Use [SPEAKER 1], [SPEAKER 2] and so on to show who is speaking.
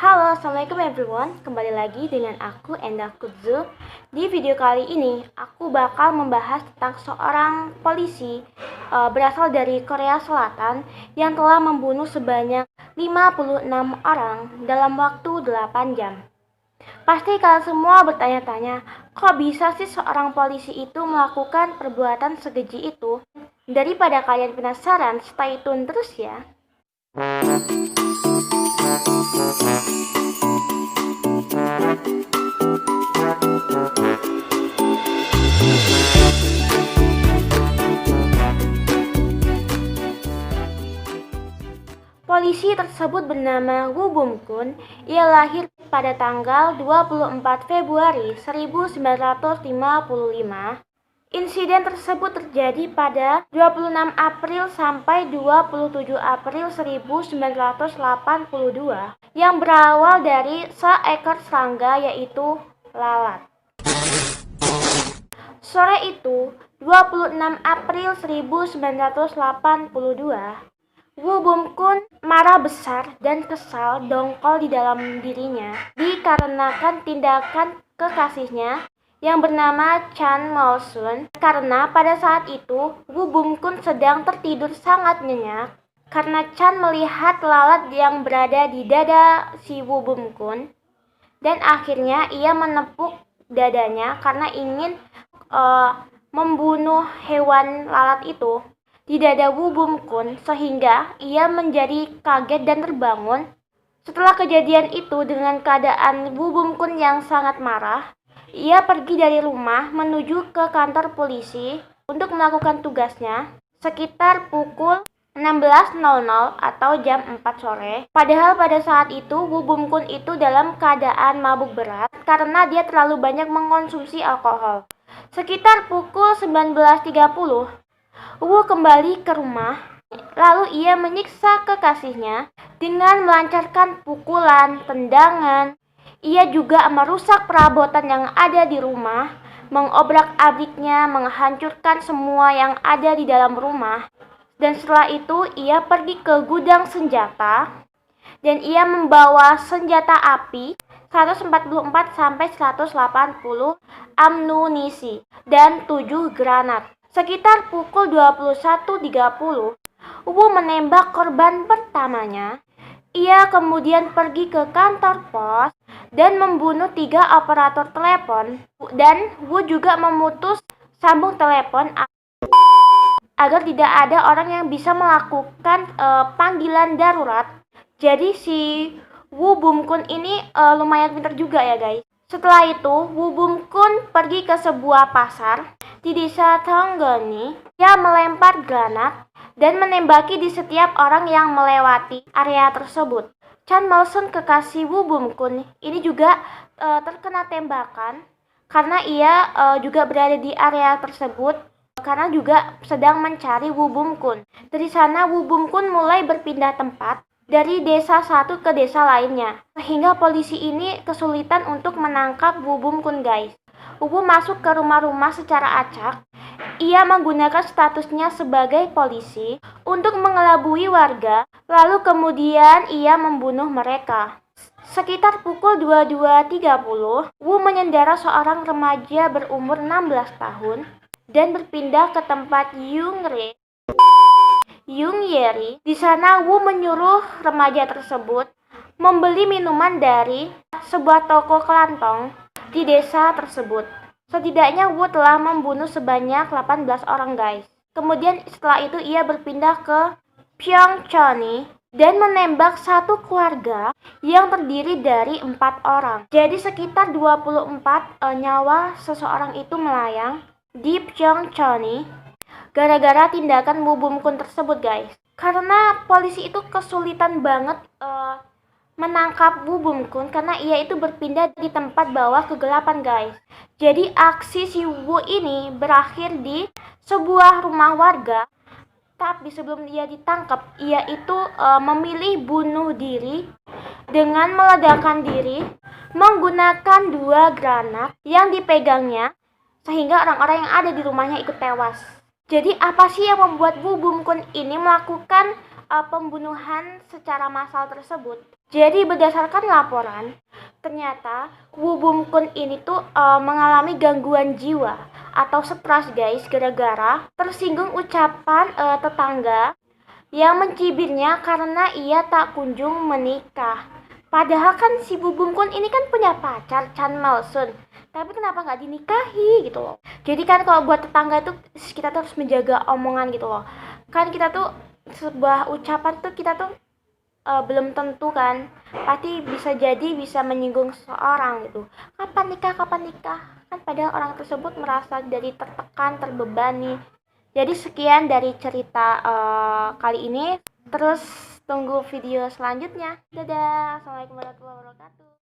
[SPEAKER 1] Halo, assalamualaikum everyone. Kembali lagi dengan aku Enda Kudzu. Di video kali ini, aku bakal membahas tentang seorang polisi berasal dari Korea Selatan yang telah membunuh sebanyak 56 orang dalam waktu 8 jam. Pasti kalian semua bertanya-tanya, kok bisa sih seorang polisi itu melakukan perbuatan sekeji itu? Daripada kalian penasaran, stay tune terus ya. Polisi tersebut bernama Woo Bum-kun. Ia lahir pada tanggal 24 Februari 1955. Insiden tersebut terjadi pada 26 April sampai 27 April 1982 yang berawal dari seekor serangga yaitu lalat. Sore itu, 26 April 1982, Woo Bum-kun marah besar dan kesal dongkol di dalam dirinya dikarenakan tindakan kekasihnya yang bernama Chan Mol-sun, karena pada saat itu Woo Bum-kun sedang tertidur sangat nyenyak karena Chan melihat lalat yang berada di dada si Woo Bum-kun dan akhirnya ia menepuk dadanya karena ingin membunuh hewan lalat itu di dada Woo Bum-kun sehingga ia menjadi kaget dan terbangun. Setelah kejadian itu dengan keadaan Woo Bum-kun yang sangat marah, ia pergi dari rumah menuju ke kantor polisi untuk melakukan tugasnya sekitar pukul 16.00 atau jam 4 sore. Padahal pada saat itu Woo Bum-kun itu dalam keadaan mabuk berat karena dia terlalu banyak mengkonsumsi alkohol. Sekitar pukul 19.30, Woo kembali ke rumah, lalu ia menyiksa kekasihnya dengan melancarkan pukulan, tendangan. Ia juga merusak perabotan yang ada di rumah, mengobrak-abriknya, menghancurkan semua yang ada di dalam rumah. Dan setelah itu ia pergi ke gudang senjata dan ia membawa senjata api 144 sampai 180 amunisi dan 7 granat. Sekitar pukul 21.30, Woo menembak korban pertamanya. Ia kemudian pergi ke kantor pos dan membunuh 3 operator telepon dan Woo juga memutus sambung telepon agar tidak ada orang yang bisa melakukan panggilan darurat. Jadi si Woo Bum-kun ini lumayan pintar juga ya guys. Setelah itu, Woo Bum-kun pergi ke sebuah pasar di desa Tonggoni. Ia melempar granat dan menembaki di setiap orang yang melewati area tersebut. Chan Mol-sun, kekasih Woo Bum-kun, ini juga terkena tembakan karena ia juga berada di area tersebut karena juga sedang mencari Woo Bum-kun. Dari sana Woo Bum-kun mulai berpindah tempat dari desa satu ke desa lainnya, sehingga polisi ini kesulitan untuk menangkap Woo Bum-kun guys. Woo masuk ke rumah-rumah secara acak. Ia menggunakan statusnya sebagai polisi untuk mengelabui warga, lalu kemudian ia membunuh mereka. Sekitar pukul 22.30, Woo menyandera seorang remaja berumur 16 tahun dan berpindah ke tempat Yung Yeri. Di sana Woo menyuruh remaja tersebut membeli minuman dari sebuah toko kelantong di desa tersebut. Setidaknya Woo telah membunuh sebanyak 18 orang guys. Kemudian setelah itu ia berpindah ke Pyeongchoni dan menembak satu keluarga yang terdiri dari 4 orang. Jadi sekitar 24 nyawa seseorang itu melayang di Pyeongchoni gara-gara tindakan Woo Bum-kun tersebut guys. Karena polisi itu kesulitan banget menangkap Woo Bum-kun karena ia itu berpindah di tempat bawah kegelapan guys. Jadi aksi si Woo ini berakhir di sebuah rumah warga. Tapi sebelum ia ditangkap, ia itu memilih bunuh diri dengan meledakkan diri menggunakan 2 granat yang dipegangnya sehingga orang-orang yang ada di rumahnya ikut tewas. Jadi apa sih yang membuat Woo Bum-kun ini melakukan pembunuhan secara massal tersebut. Jadi berdasarkan laporan, ternyata Wu Bum Kun ini tuh mengalami gangguan jiwa atau stres guys, gara-gara tersinggung ucapan tetangga yang mencibirnya karena ia tak kunjung menikah. Padahal kan si Bu Bum Kun ini kan punya pacar, Chan Melsun, tapi kenapa nggak dinikahi gitu loh. Jadi kan kalau buat tetangga tuh kita tuh harus menjaga omongan gitu loh. Kan kita tuh sebuah ucapan tuh kita tuh belum tentu kan, pasti bisa jadi bisa menyinggung seseorang gitu. Kapan nikah kan, padahal orang tersebut merasa jadi tertekan, terbebani. Jadi sekian dari cerita kali ini, terus tunggu video selanjutnya. Dadah, assalamualaikum warahmatullahi wabarakatuh.